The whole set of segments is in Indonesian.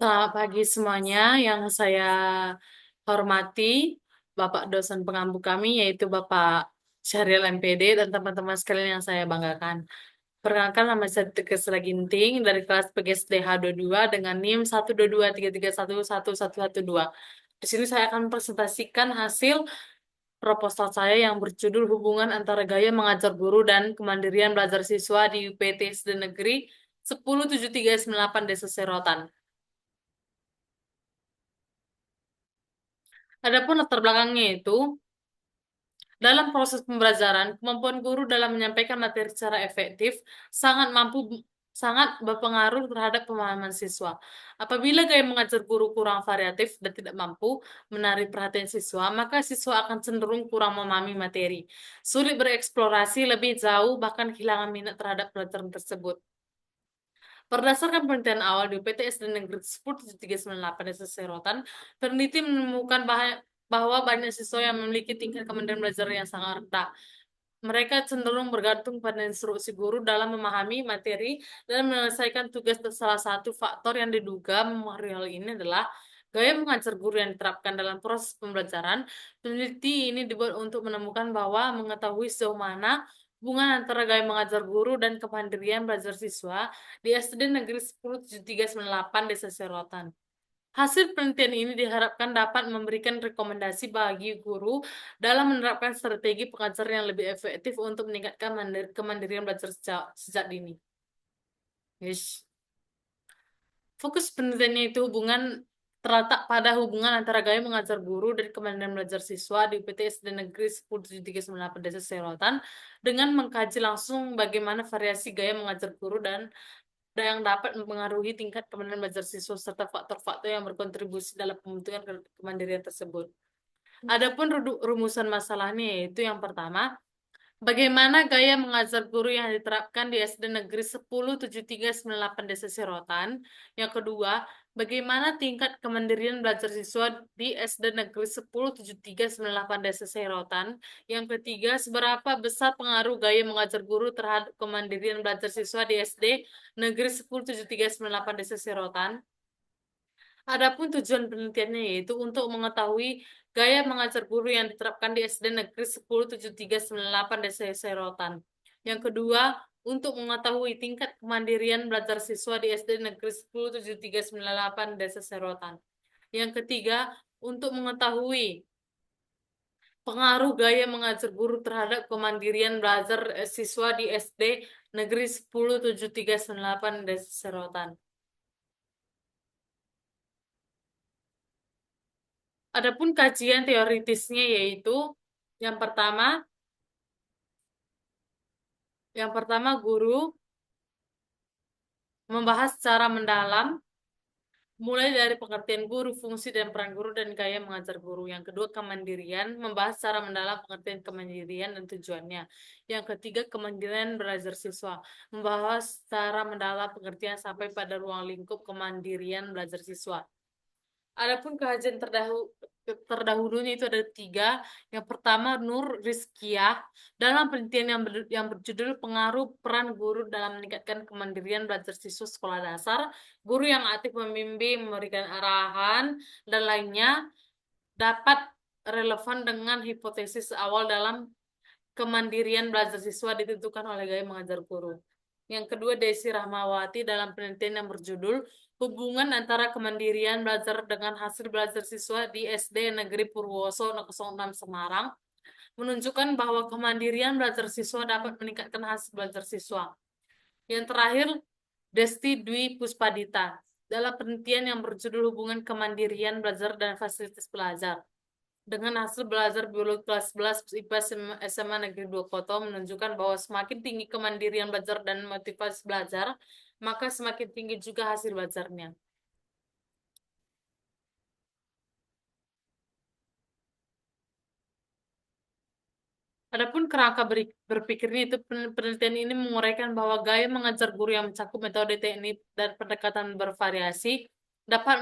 Selamat pagi semuanya, yang saya hormati Bapak dosen pengampu kami yaitu Bapak Syahril MPD dan teman-teman sekalian yang saya banggakan. Perkenalkan, nama saya Tegas Raginting dari kelas PGSDH 22 dengan NIM 12233111112. Di sini saya akan presentasikan hasil proposal saya yang berjudul Hubungan Antara Gaya Mengajar Guru dan Kemandirian Belajar Siswa di UPT SD Negeri 10738 Desa Serotan. Adapun latar belakangnya itu, dalam proses pembelajaran, kemampuan guru dalam menyampaikan materi secara efektif sangat berpengaruh terhadap pemahaman siswa. Apabila gaya mengajar guru kurang variatif dan tidak mampu menarik perhatian siswa, maka siswa akan cenderung kurang memahami materi, sulit bereksplorasi lebih jauh, bahkan kehilangan minat terhadap pelajaran tersebut. Berdasarkan penelitian awal di UPTS dan Negeri 10398 Desa Serotan, peneliti menemukan bahwa banyak siswa yang memiliki tingkat kemampuan belajar yang sangat rendah. Mereka cenderung bergantung pada instruksi guru dalam memahami materi dan menyelesaikan tugas. Salah satu faktor yang diduga mempengaruhi hal ini adalah gaya mengajar guru yang diterapkan dalam proses pembelajaran. Peneliti ini dibuat untuk menemukan bahwa mengetahui sejauh mana hubungan antara gaya mengajar guru dan kemandirian belajar siswa di SD Negeri 10398 Desa Serotan. Hasil penelitian ini diharapkan dapat memberikan rekomendasi bagi guru dalam menerapkan strategi pengajaran yang lebih efektif untuk meningkatkan kemandirian belajar sejak dini. Yes. Fokus penelitiannya itu terletak pada hubungan antara gaya mengajar guru dan kemandirian belajar siswa di UPTS SD Negeri 10398 Desa Serotan dengan mengkaji langsung bagaimana variasi gaya mengajar guru dan yang dapat mempengaruhi tingkat kemandirian belajar siswa serta faktor-faktor yang berkontribusi dalam pembentukan kemandirian tersebut. Adapun rumusan masalahnya yaitu yang pertama, bagaimana gaya mengajar guru yang diterapkan di SD Negeri 10398 Desa Serotan? Yang kedua, bagaimana tingkat kemandirian belajar siswa di SD Negeri 10398 Desa Serotan? Yang ketiga, seberapa besar pengaruh gaya mengajar guru terhadap kemandirian belajar siswa di SD Negeri 10398 Desa Serotan? Adapun tujuan penelitiannya yaitu untuk mengetahui gaya mengajar guru yang diterapkan di SD Negeri 10398 Desa Serotan. Yang kedua, untuk mengetahui tingkat kemandirian belajar siswa di SD Negeri 10398 Desa Serotan. Yang ketiga, untuk mengetahui pengaruh gaya mengajar guru terhadap kemandirian belajar siswa di SD Negeri 10738 Desa Serotan. Adapun kajian teoritisnya yaitu yang pertama, guru membahas secara mendalam mulai dari pengertian guru, fungsi dan peran guru dan gaya mengajar guru. Yang kedua, kemandirian, membahas secara mendalam pengertian kemandirian dan tujuannya. Yang ketiga, kemandirian belajar siswa, membahas secara mendalam pengertian sampai pada ruang lingkup kemandirian belajar siswa. Adapun kajian terdahulunya itu ada tiga. Yang pertama, Nur Rizkiah dalam penelitian yang berjudul Pengaruh Peran Guru dalam Meningkatkan Kemandirian Belajar Siswa Sekolah Dasar, guru yang aktif membimbing, memberikan arahan, dan lainnya dapat relevan dengan hipotesis awal dalam kemandirian belajar siswa ditentukan oleh gaya mengajar guru. Yang kedua, Desi Rahmawati dalam penelitian yang berjudul Hubungan Antara Kemandirian Belajar dengan Hasil Belajar Siswa di SD Negeri Purwoso 06 Semarang menunjukkan bahwa kemandirian belajar siswa dapat meningkatkan hasil belajar siswa. Yang terakhir, Desti Dwi Puspadita dalam penelitian yang berjudul Hubungan Kemandirian Belajar dan Fasilitas Belajar dengan hasil belajar biologi kelas 11 IPA SMA Negeri 2 Koto menunjukkan bahwa semakin tinggi kemandirian belajar dan motivasi belajar, maka semakin tinggi juga hasil belajarnya. Adapun kerangka berpikirnya itu, penelitian ini menguraikan bahwa gaya mengajar guru yang mencakup metode, teknik, dan pendekatan bervariasi dapat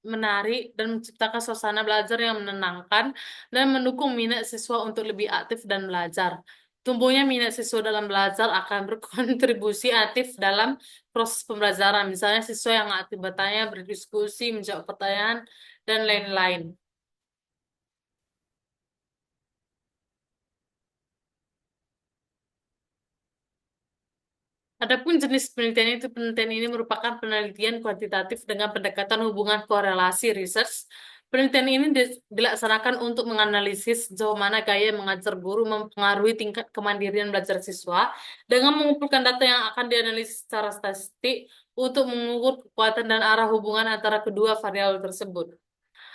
menarik dan menciptakan suasana belajar yang menenangkan dan mendukung minat siswa untuk lebih aktif dan belajar. Tumbuhnya minat siswa dalam belajar akan berkontribusi aktif dalam proses pembelajaran. Misalnya siswa yang aktif bertanya, berdiskusi, menjawab pertanyaan, dan lain-lain. Adapun jenis penelitian itu, penelitian ini merupakan penelitian kuantitatif dengan pendekatan hubungan korelasi research. Penelitian ini dilaksanakan untuk menganalisis sejauh mana gaya mengajar guru mempengaruhi tingkat kemandirian belajar siswa dengan mengumpulkan data yang akan dianalisis secara statistik untuk mengukur kekuatan dan arah hubungan antara kedua variabel tersebut.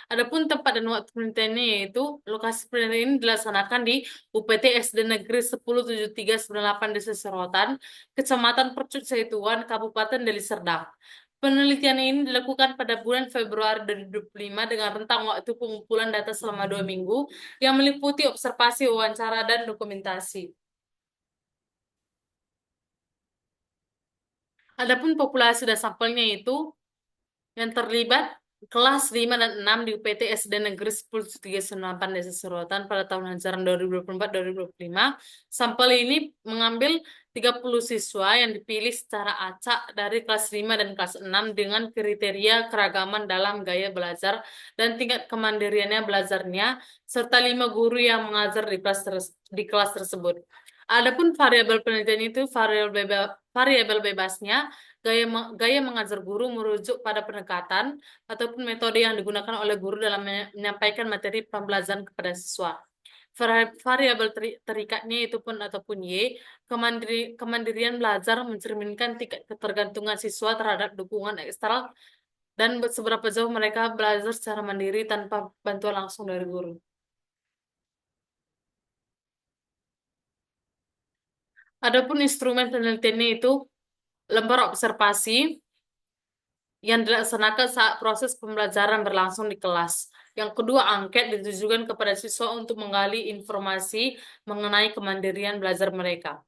Adapun tempat dan waktu penelitiannya yaitu lokasi penelitian ini dilaksanakan di UPT SD Negeri 107398 Desa Serotan, Kecamatan Percut Seituan, Kabupaten Deli Serdang. Penelitian ini dilakukan pada bulan Februari 2025 dengan rentang waktu pengumpulan data selama 2 minggu yang meliputi observasi, wawancara, dan dokumentasi. Adapun populasi dan sampelnya itu yang terlibat kelas 5 dan 6 di UPT SD Negeri 1038 Desa Serotan pada tahun ajaran 2024-2025. Sampel ini mengambil 30 siswa yang dipilih secara acak dari kelas 5 dan kelas 6 dengan kriteria keragaman dalam gaya belajar dan tingkat kemandiriannya belajarnya, serta 5 guru yang mengajar di kelas tersebut. Adapun variabel penelitian itu variabel bebasnya. Gaya mengajar guru merujuk pada pendekatan ataupun metode yang digunakan oleh guru dalam menyampaikan materi pembelajaran kepada siswa. Variabel terikatnya itu pun ataupun Y, kemandirian belajar mencerminkan tingkat ketergantungan siswa terhadap dukungan eksternal dan seberapa jauh mereka belajar secara mandiri tanpa bantuan langsung dari guru. Adapun instrumen penelitiannya itu lembar observasi yang dilaksanakan saat proses pembelajaran berlangsung di kelas. Yang kedua, angket ditujukan kepada siswa untuk menggali informasi mengenai kemandirian belajar mereka.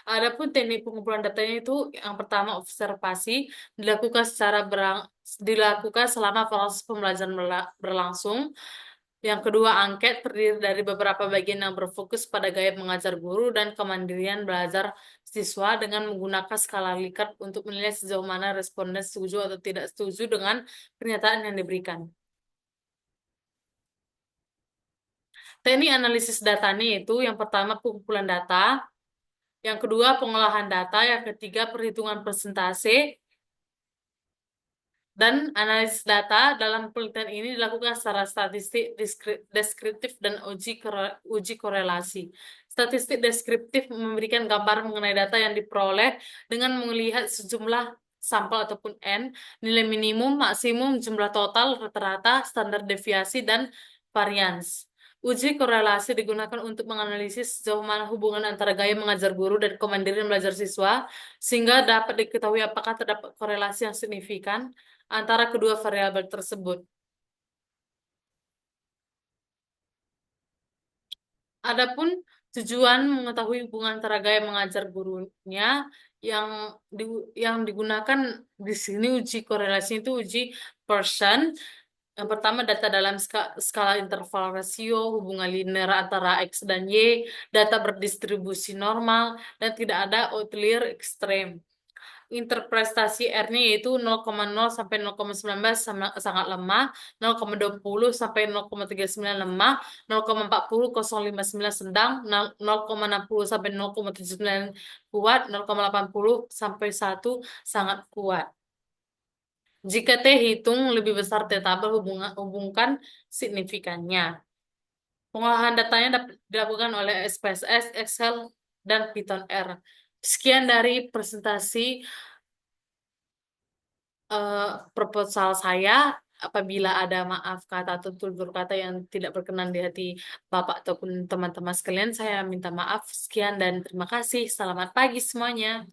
Adapun teknik pengumpulan datanya itu yang pertama observasi dilakukan selama proses pembelajaran berlangsung. Yang kedua, angket terdiri dari beberapa bagian yang berfokus pada gaya mengajar guru dan kemandirian belajar siswa dengan menggunakan skala Likert untuk menilai sejauh mana responden setuju atau tidak setuju dengan pernyataan yang diberikan. Teknik analisis datanya itu yang pertama pengumpulan data, yang kedua pengolahan data, yang ketiga perhitungan persentase, dan analisis data dalam penelitian ini dilakukan secara statistik, deskriptif, dan uji korelasi. Statistik deskriptif memberikan gambar mengenai data yang diperoleh dengan melihat sejumlah sampel ataupun N, nilai minimum, maksimum, jumlah total, rata-rata, standar deviasi, dan varians. Uji korelasi digunakan untuk menganalisis sejauh mana hubungan antara gaya mengajar guru dan kemandirian belajar siswa, sehingga dapat diketahui apakah terdapat korelasi yang signifikan antara kedua variabel tersebut. Adapun tujuan mengetahui hubungan antara gaya mengajar gurunya yang yang digunakan di sini uji korelasi itu uji Pearson. Yang pertama data dalam skala interval rasio, hubungan linear antara X dan Y, data berdistribusi normal, dan tidak ada outlier ekstrem. Interpretasi R-nya yaitu 0,0 sampai 0,19 sangat lemah, 0,20 sampai 0,39 lemah, 0,40 0,59 sedang, 0,60 sampai 0,79 kuat, 0,80 sampai 1 sangat kuat. Jika T hitung lebih besar T tabel hubungkan signifikannya. Pengolahan datanya dapat dilakukan oleh SPSS, Excel, dan Python R. Sekian dari presentasi eh, proposal saya. Apabila ada maaf kata atau tutur kata yang tidak berkenan di hati Bapak ataupun teman-teman sekalian, saya minta maaf. Sekian dan terima kasih. Selamat pagi semuanya.